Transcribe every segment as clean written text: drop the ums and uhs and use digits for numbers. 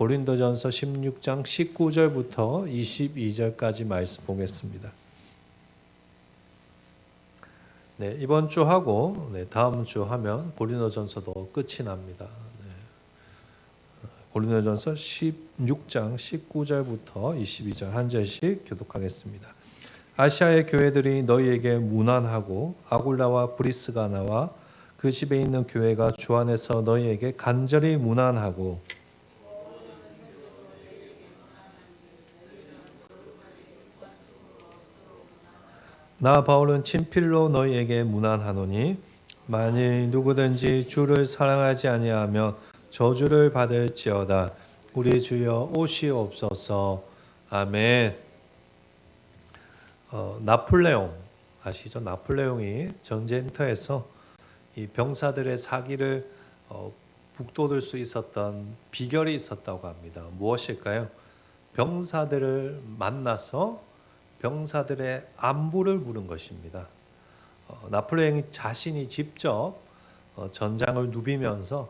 고린도전서 16장 19절부터 22절까지 말씀 보겠습니다. 네, 이번 주 하고 다음 주 하면 고린도전서도 끝이 납니다. 고린도전서 16장 19절부터 22절 한 절씩 교독하겠습니다. 아시아의 교회들이 너희에게 문안하고 아굴라와 브리스가 나와 그 집에 있는 교회가 주 안에서 너희에게 간절히 문안하고 나 바울은 친필로 너희에게 문안하노니 만일 누구든지 주를 사랑하지 아니하며 저주를 받을지어다. 우리 주여 오시옵소서. 아멘. 나폴레옹 아시죠? 나폴레옹이 전쟁터에서 이 병사들의 사기를 북돋을 수 있었던 비결이 있었다고 합니다. 무엇일까요? 병사들을 만나서 병사들의 안부를 물은 것입니다. 나폴레옹이 자신이 직접 전장을 누비면서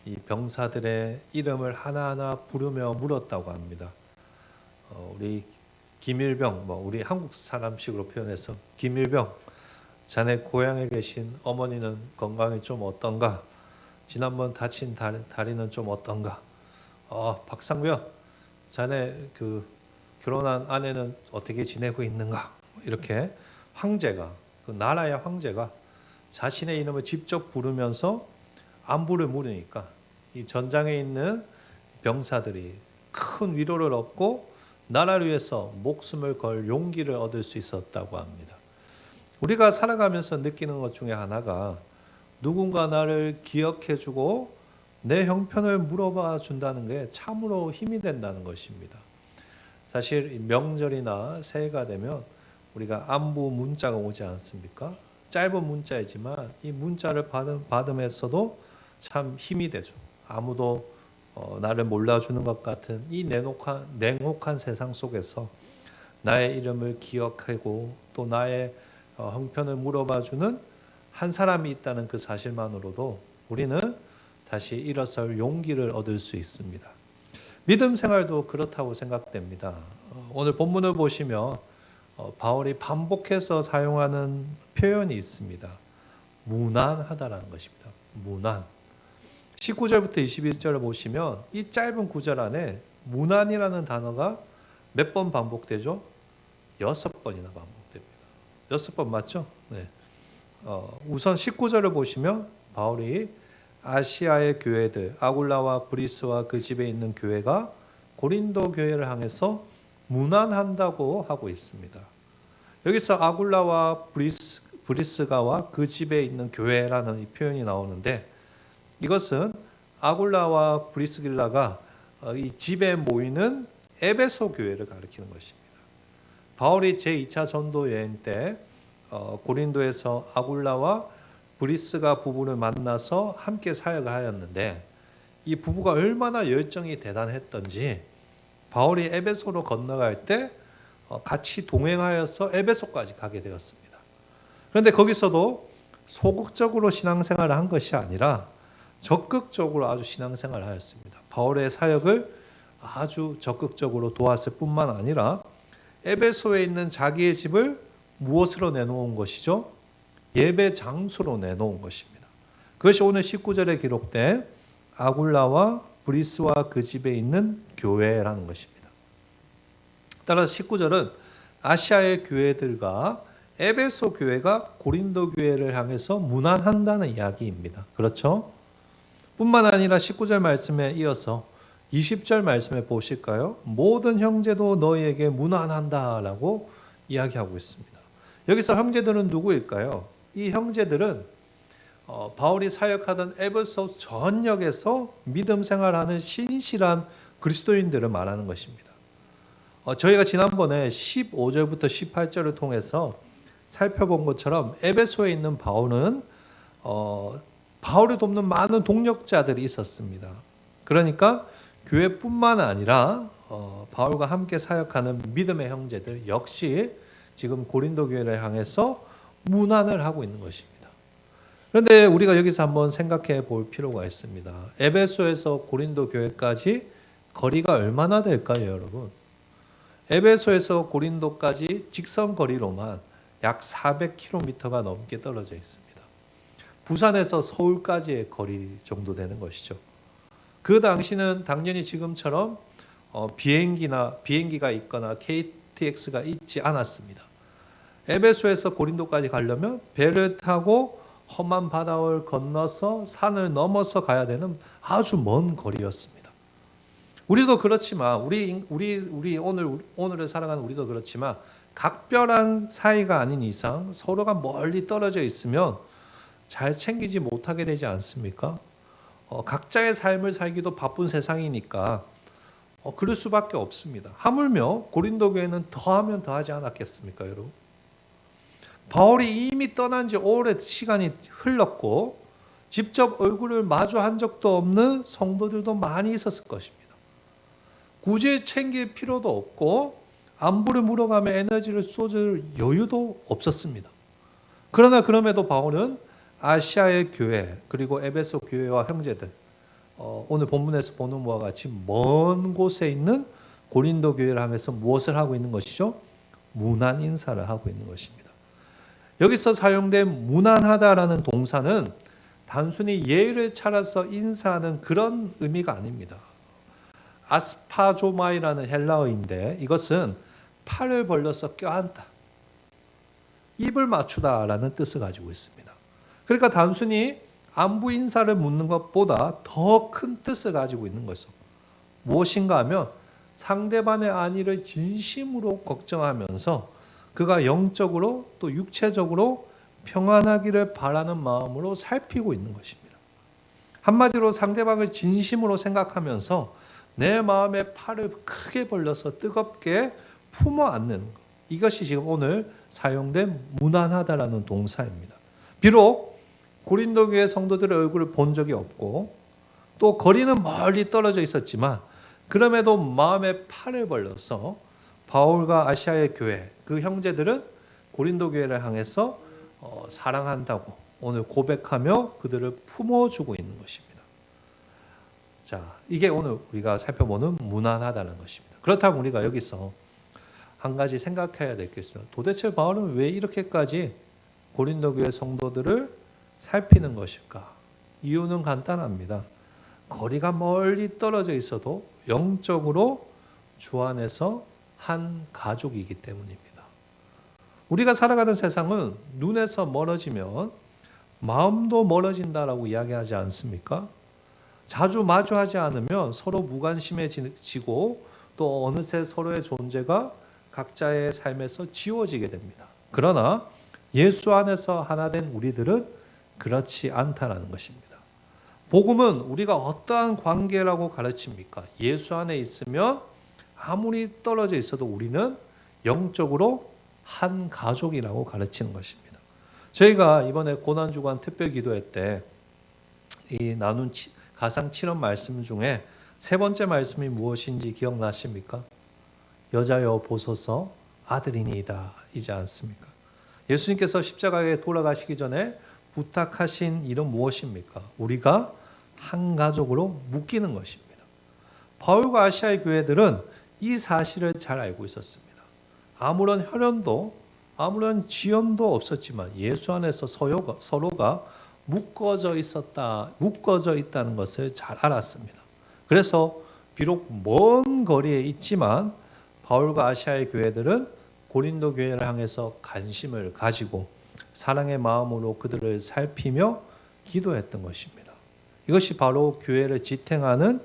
이 병사들의 이름을 하나하나 부르며 물었다고 합니다. 우리 김일병, 우리 한국 사람식으로 표현해서 김일병, 자네 고향에 계신 어머니는 건강이 좀 어떤가? 지난번 다친 다리는 좀 어떤가? 박상병, 자네 결혼한 아내는 어떻게 지내고 있는가? 이렇게 황제가, 그 나라의 황제가 자신의 이름을 직접 부르면서 안부를 물으니까 이 전장에 있는 병사들이 큰 위로를 얻고 나라를 위해서 목숨을 걸 용기를 얻을 수 있었다고 합니다. 우리가 살아가면서 느끼는 것 중에 하나가 누군가 나를 기억해주고 내 형편을 물어봐 준다는 게 참으로 힘이 된다는 것입니다. 사실 명절이나 새해가 되면 우리가 안부 문자가 오지 않습니까? 짧은 문자이지만 이 문자를 받으면서도 참 힘이 되죠. 아무도 나를 몰라주는 것 같은 이 냉혹한 세상 속에서 나의 이름을 기억하고 또 나의 형편을 물어봐주는 한 사람이 있다는 그 사실만으로도 우리는 다시 일어설 용기를 얻을 수 있습니다. 믿음 생활도 그렇다고 생각됩니다. 오늘 본문을 보시면 바울이 반복해서 사용하는 표현이 있습니다. 무난하다라는 것입니다. 무난. 19절부터 21절을 보시면 이 짧은 구절 안에 무난이라는 단어가 몇 번 반복되죠? 6번이나 반복됩니다. 6번 맞죠? 네. 우선 19절을 보시면 바울이 아시아의 교회들 아굴라와 브리스와 그 집에 있는 교회가 고린도 교회를 향해서 문안한다고 하고 있습니다. 여기서 아굴라와 브리스가와 그 집에 있는 교회라는 이 표현이 나오는데 이것은 아굴라와 브리스길라가 이 집에 모이는 에베소 교회를 가리키는 것입니다. 바울이 제2차 전도 여행 때 고린도에서 아굴라와 브리스가 부부를 만나서 함께 사역을 하였는데 이 부부가 얼마나 열정이 대단했던지 바울이 에베소로 건너갈 때 같이 동행하여서 에베소까지 가게 되었습니다. 그런데 거기서도 소극적으로 신앙생활을 한 것이 아니라 적극적으로 아주 신앙생활을 하였습니다. 바울의 사역을 아주 적극적으로 도왔을 뿐만 아니라 에베소에 있는 자기의 집을 무엇으로 내놓은 것이죠? 예배 장소로 내놓은 것입니다. 그것이 오늘 19절에 기록된 아굴라와 브리스와 그 집에 있는 교회라는 것입니다. 따라서 19절은 아시아의 교회들과 에베소 교회가 고린도 교회를 향해서 문안한다는 이야기입니다. 그렇죠? 뿐만 아니라 19절 말씀에 이어서 20절 말씀에 보실까요? 모든 형제도 너희에게 문안한다라고 이야기하고 있습니다. 여기서 형제들은 누구일까요? 이 형제들은 바울이 사역하던 에베소 전역에서 믿음 생활하는 신실한 그리스도인들을 말하는 것입니다. 저희가 지난번에 15절부터 18절을 통해서 살펴본 것처럼 에베소에 있는 바울은 바울을 돕는 많은 동력자들이 있었습니다. 그러니까 교회뿐만 아니라 바울과 함께 사역하는 믿음의 형제들 역시 지금 고린도 교회를 향해서 문안을 하고 있는 것입니다. 그런데 우리가 여기서 한번 생각해 볼 필요가 있습니다. 에베소에서 고린도 교회까지 거리가 얼마나 될까요, 여러분? 에베소에서 고린도까지 직선 거리로만 약 400km가 넘게 떨어져 있습니다. 부산에서 서울까지의 거리 정도 되는 것이죠. 그 당시는 당연히 지금처럼 비행기가 있거나 KTX가 있지 않았습니다. 에베소에서 고린도까지 가려면 배를 타고 험한 바다를 건너서 산을 넘어서 가야 되는 아주 먼 거리였습니다. 우리도 그렇지만 우리 오늘을 살아가는 우리도 그렇지만 각별한 사이가 아닌 이상 서로가 멀리 떨어져 있으면 잘 챙기지 못하게 되지 않습니까? 각자의 삶을 살기도 바쁜 세상이니까 그럴 수밖에 없습니다. 하물며 고린도 교회는 더하면 더하지 않았겠습니까, 여러분? 바울이 이미 떠난 지 오래 시간이 흘렀고 직접 얼굴을 마주한 적도 없는 성도들도 많이 있었을 것입니다. 굳이 챙길 필요도 없고 안부를 물어가며 에너지를 쏟을 여유도 없었습니다. 그러나 그럼에도 바울은 아시아의 교회 그리고 에베소 교회와 형제들, 오늘 본문에서 보는 바와 같이 먼 곳에 있는 고린도 교회를 향해서 무엇을 하고 있는 것이죠? 문안 인사를 하고 있는 것입니다. 여기서 사용된 문안하다라는 동사는 단순히 예의를 차려서 인사하는 그런 의미가 아닙니다. 아스파조마이라는 헬라어인데 이것은 팔을 벌려서 껴안다, 입을 맞추다라는 뜻을 가지고 있습니다. 그러니까 단순히 안부 인사를 묻는 것보다 더 큰 뜻을 가지고 있는 것이죠. 무엇인가 하면 상대방의 안위를 진심으로 걱정하면서 그가 영적으로 또 육체적으로 평안하기를 바라는 마음으로 살피고 있는 것입니다. 한마디로 상대방을 진심으로 생각하면서 내 마음의 팔을 크게 벌려서 뜨겁게 품어 안는 것. 이것이 지금 오늘 사용된 문안하다라는 동사입니다. 비록 고린도 교회 성도들의 얼굴을 본 적이 없고 또 거리는 멀리 떨어져 있었지만 그럼에도 마음의 팔을 벌려서 바울과 아시아의 교회, 그 형제들은 고린도 교회를 향해서 사랑한다고 오늘 고백하며 그들을 품어주고 있는 것입니다. 자, 이게 오늘 우리가 살펴보는 무난하다는 것입니다. 그렇다면 우리가 여기서 한 가지 생각해야 될 게 있어요. 도대체 바울은 왜 이렇게까지 고린도 교회 성도들을 살피는 것일까? 이유는 간단합니다. 거리가 멀리 떨어져 있어도 영적으로 주 안에서 한 가족이기 때문입니다. 우리가 살아가는 세상은 눈에서 멀어지면 마음도 멀어진다라고 이야기하지 않습니까? 자주 마주하지 않으면 서로 무관심해지고 또 어느새 서로의 존재가 각자의 삶에서 지워지게 됩니다. 그러나 예수 안에서 하나 된 우리들은 그렇지 않다는 것입니다. 복음은 우리가 어떠한 관계라고 가르칩니까? 예수 안에 있으면 아무리 떨어져 있어도 우리는 영적으로 한 가족이라고 가르치는 것입니다. 저희가 이번에 고난주간 특별기도회 때 이 나눈 가상 7원 말씀 중에 세 번째 말씀이 무엇인지 기억나십니까? 여자여 보소서 아들이니이다 이지 않습니까? 예수님께서 십자가에 돌아가시기 전에 부탁하신 일은 무엇입니까? 우리가 한 가족으로 묶이는 것입니다. 바울과 아시아의 교회들은 이 사실을 잘 알고 있었습니다. 아무런 혈연도 아무런 지연도 없었지만 예수 안에서 서로가 묶어져 있다는 것을 잘 알았습니다. 그래서 비록 먼 거리에 있지만 바울과 아시아의 교회들은 고린도 교회를 향해서 관심을 가지고 사랑의 마음으로 그들을 살피며 기도했던 것입니다. 이것이 바로 교회를 지탱하는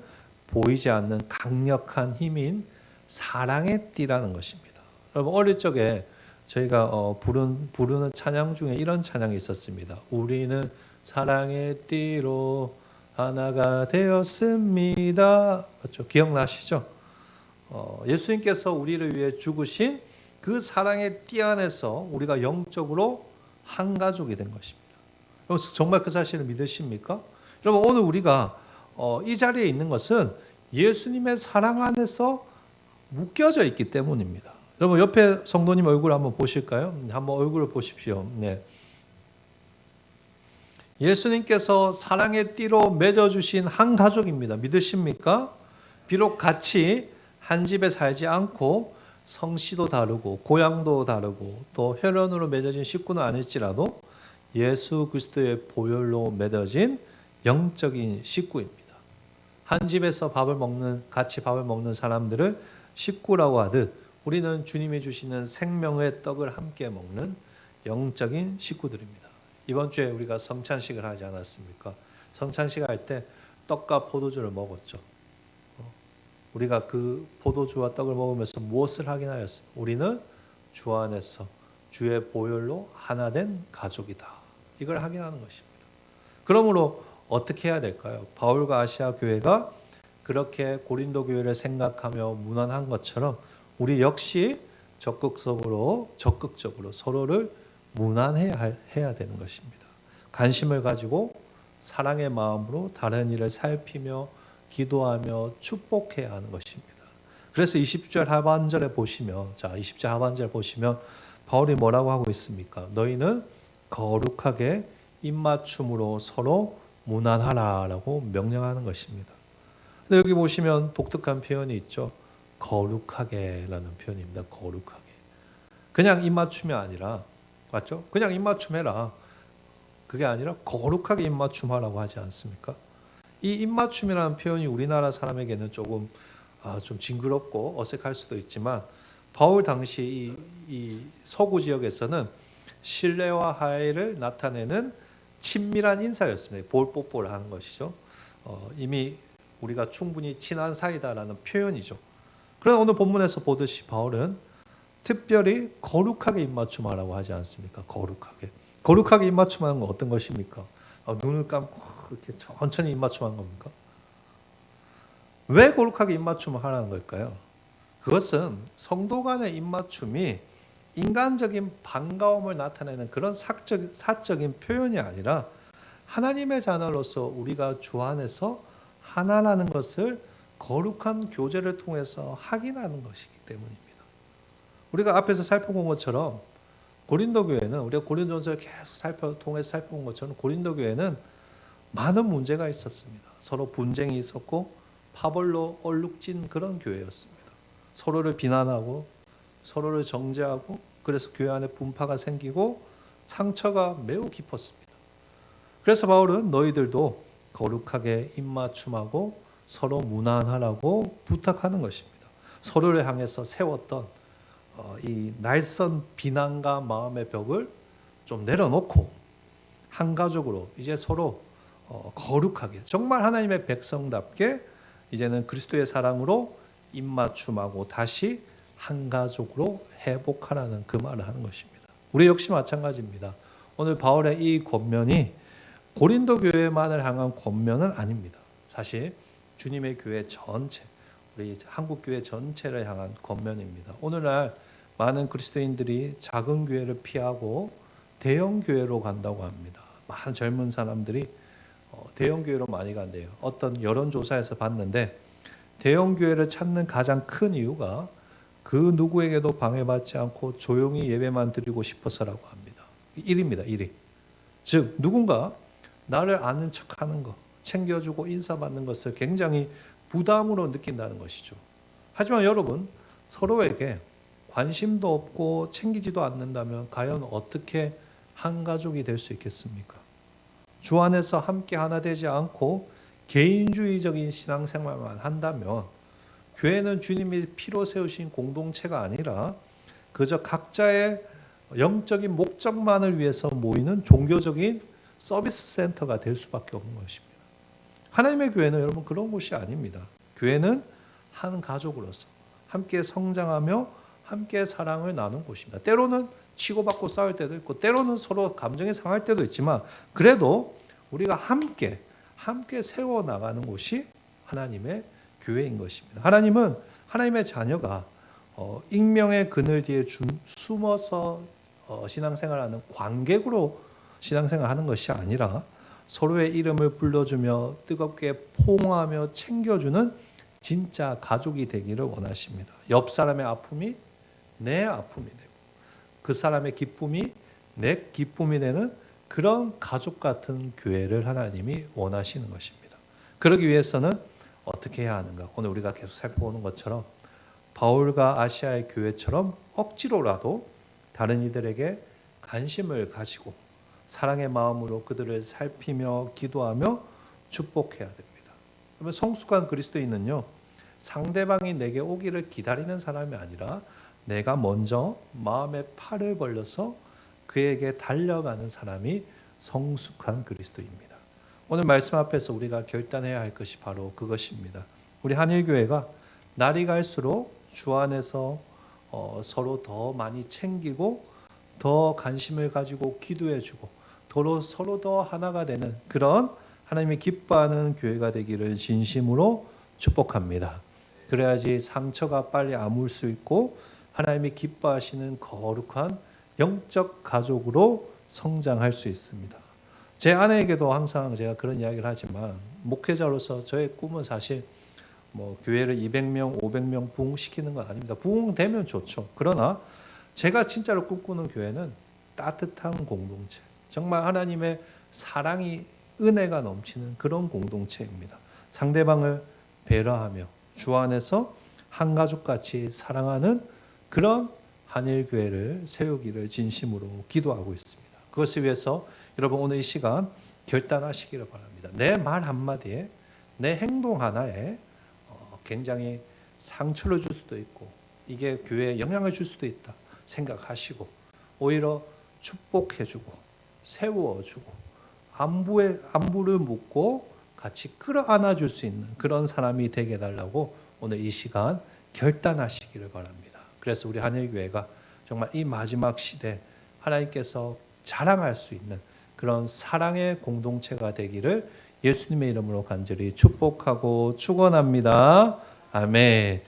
보이지 않는 강력한 힘인 사랑의 띠라는 것입니다. 여러분 어릴 적에 저희가 부르는 찬양 중에 이런 찬양이 있었습니다. 우리는 사랑의 띠로 하나가 되었습니다. 맞죠? 기억나시죠? 예수님께서 우리를 위해 죽으신 그 사랑의 띠 안에서 우리가 영적으로 한 가족이 된 것입니다. 정말 그 사실을 믿으십니까? 여러분 오늘 우리가 이 자리에 있는 것은 예수님의 사랑 안에서 묶여져 있기 때문입니다. 여러분 옆에 성도님 얼굴 한번 보실까요? 한번 얼굴을 보십시오. 네. 예수님께서 사랑의 띠로 맺어주신 한 가족입니다. 믿으십니까? 비록 같이 한 집에 살지 않고 성씨도 다르고 고향도 다르고 또 혈연으로 맺어진 식구는 아닐지라도 예수 그리스도의 보혈로 맺어진 영적인 식구입니다. 한 집에서 같이 밥을 먹는 사람들을 식구라고 하듯 우리는 주님이 주시는 생명의 떡을 함께 먹는 영적인 식구들입니다. 이번 주에 우리가 성찬식을 하지 않았습니까? 성찬식 할 때 떡과 포도주를 먹었죠. 우리가 그 포도주와 떡을 먹으면서 무엇을 확인하였습니까? 우리는 주 안에서 주의 보혈로 하나 된 가족이다. 이걸 확인하는 것입니다. 그러므로 어떻게 해야 될까요? 바울과 아시아 교회가 그렇게 고린도 교회를 생각하며 무난한 것처럼 우리 역시 적극적으로 서로를 무난해야 되는 것입니다. 관심을 가지고 사랑의 마음으로 다른 일을 살피며 기도하며 축복해야 하는 것입니다. 그래서 20절 하반절에 보시면, 20절 하반절 보시면 바울이 뭐라고 하고 있습니까? 너희는 거룩하게 입맞춤으로 서로 무난하라라고 명령하는 것입니다. 근데 여기 보시면 독특한 표현이 있죠. 거룩하게라는 표현입니다. 거룩하게. 그냥 입맞춤이 아니라, 맞죠? 그냥 입맞춤해라. 그게 아니라 거룩하게 입맞춤하라고 하지 않습니까? 이 입맞춤이라는 표현이 우리나라 사람에게는 조금 좀 징그럽고 어색할 수도 있지만 바울 당시 이 서구 지역에서는 신뢰와 화해를 나타내는 친밀한 인사였습니다. 볼뽀뽀를 하는 것이죠. 이미 우리가 충분히 친한 사이다라는 표현이죠. 그러나 오늘 본문에서 보듯이 바울은 특별히 거룩하게 입맞춤하라고 하지 않습니까? 거룩하게 입맞춤하는 건 어떤 것입니까? 눈을 감고 이렇게 천천히 입맞춤한 겁니까? 왜 거룩하게 입맞춤을 하라는 걸까요? 그것은 성도 간의 입맞춤이 인간적인 반가움을 나타내는 그런 사적인 표현이 아니라 하나님의 자녀로서 우리가 주 안에서 하나라는 것을 거룩한 교제를 통해서 확인하는 것이기 때문입니다. 우리가 앞에서 살펴본 것처럼 고린도 교회는 우리가 고린도전서를 계속 통해서 살펴본 것처럼 고린도 교회는 많은 문제가 있었습니다. 서로 분쟁이 있었고 파벌로 얼룩진 그런 교회였습니다. 서로를 비난하고 서로를 정죄하고 그래서 교회 안에 분파가 생기고 상처가 매우 깊었습니다. 그래서 바울은 너희들도 거룩하게 입맞춤하고 서로 무난하라고 부탁하는 것입니다. 서로를 향해서 세웠던 이 날선 비난과 마음의 벽을 좀 내려놓고 한 가족으로 이제 서로 거룩하게 정말 하나님의 백성답게 이제는 그리스도의 사랑으로 입맞춤하고 다시 한 가족으로 회복하라는 그 말을 하는 것입니다. 우리 역시 마찬가지입니다. 오늘 바울의 이 권면이 고린도 교회만을 향한 권면은 아닙니다. 사실 주님의 교회 전체, 우리 한국 교회 전체를 향한 권면입니다. 오늘날 많은 그리스도인들이 작은 교회를 피하고 대형 교회로 간다고 합니다. 많은 젊은 사람들이 대형 교회로 많이 간대요. 어떤 여론조사에서 봤는데 대형 교회를 찾는 가장 큰 이유가 그 누구에게도 방해받지 않고 조용히 예배만 드리고 싶어서라고 합니다. 1위입니다. 1위. 즉 누군가 나를 아는 척하는 것, 챙겨주고 인사받는 것을 굉장히 부담으로 느낀다는 것이죠. 하지만 여러분 서로에게 관심도 없고 챙기지도 않는다면 과연 어떻게 한 가족이 될 수 있겠습니까? 주 안에서 함께 하나 되지 않고 개인주의적인 신앙생활만 한다면 교회는 주님이 피로 세우신 공동체가 아니라 그저 각자의 영적인 목적만을 위해서 모이는 종교적인 서비스 센터가 될 수밖에 없는 것입니다. 하나님의 교회는 여러분 그런 곳이 아닙니다. 교회는 한 가족으로서 함께 성장하며 함께 사랑을 나눈 곳입니다. 때로는 치고받고 싸울 때도 있고 때로는 서로 감정이 상할 때도 있지만 그래도 우리가 함께 세워나가는 곳이 하나님의 교회인 것입니다. 하나님은 하나님의 자녀가 익명의 그늘 뒤에 숨어서 신앙생활하는 관객으로 신앙생활하는 것이 아니라 서로의 이름을 불러주며 뜨겁게 포옹하며 챙겨주는 진짜 가족이 되기를 원하십니다. 옆 사람의 아픔이 내 아픔이 되고 그 사람의 기쁨이 내 기쁨이 되는 그런 가족 같은 교회를 하나님이 원하시는 것입니다. 그러기 위해서는 어떻게 해야 하는가? 오늘 우리가 계속 살펴보는 것처럼 바울과 아시아의 교회처럼 억지로라도 다른 이들에게 관심을 가지고 사랑의 마음으로 그들을 살피며 기도하며 축복해야 됩니다. 그러면 성숙한 그리스도인은요, 상대방이 내게 오기를 기다리는 사람이 아니라 내가 먼저 마음에 팔을 벌려서 그에게 달려가는 사람이 성숙한 그리스도입니다. 오늘 말씀 앞에서 우리가 결단해야 할 것이 바로 그것입니다. 우리 한일교회가 날이 갈수록 주 안에서 서로 더 많이 챙기고 더 관심을 가지고 기도해주고 서로 더 하나가 되는 그런 하나님이 기뻐하는 교회가 되기를 진심으로 축복합니다. 그래야지 상처가 빨리 아물 수 있고 하나님이 기뻐하시는 거룩한 영적 가족으로 성장할 수 있습니다. 제 아내에게도 항상 제가 그런 이야기를 하지만 목회자로서 저의 꿈은 사실 교회를 200명, 500명 부흥시키는 건 아닙니다. 부흥되면 좋죠. 그러나 제가 진짜로 꿈꾸는 교회는 따뜻한 공동체, 정말 하나님의 사랑이 은혜가 넘치는 그런 공동체입니다. 상대방을 배려하며 주 안에서 한 가족같이 사랑하는 그런 한일교회를 세우기를 진심으로 기도하고 있습니다. 그것을 위해서 여러분 오늘 이 시간 결단하시기를 바랍니다. 내 말 한마디에, 내 행동 하나에 굉장히 상처를 줄 수도 있고 이게 교회에 영향을 줄 수도 있다 생각하시고 오히려 축복해주고 세워주고 안부를 묻고 같이 끌어안아줄 수 있는 그런 사람이 되게 해달라고 오늘 이 시간 결단하시기를 바랍니다. 그래서 우리 한일교회가 정말 이 마지막 시대 하나님께서 자랑할 수 있는 그런 사랑의 공동체가 되기를 예수님의 이름으로 간절히 축복하고 축원합니다. 아멘.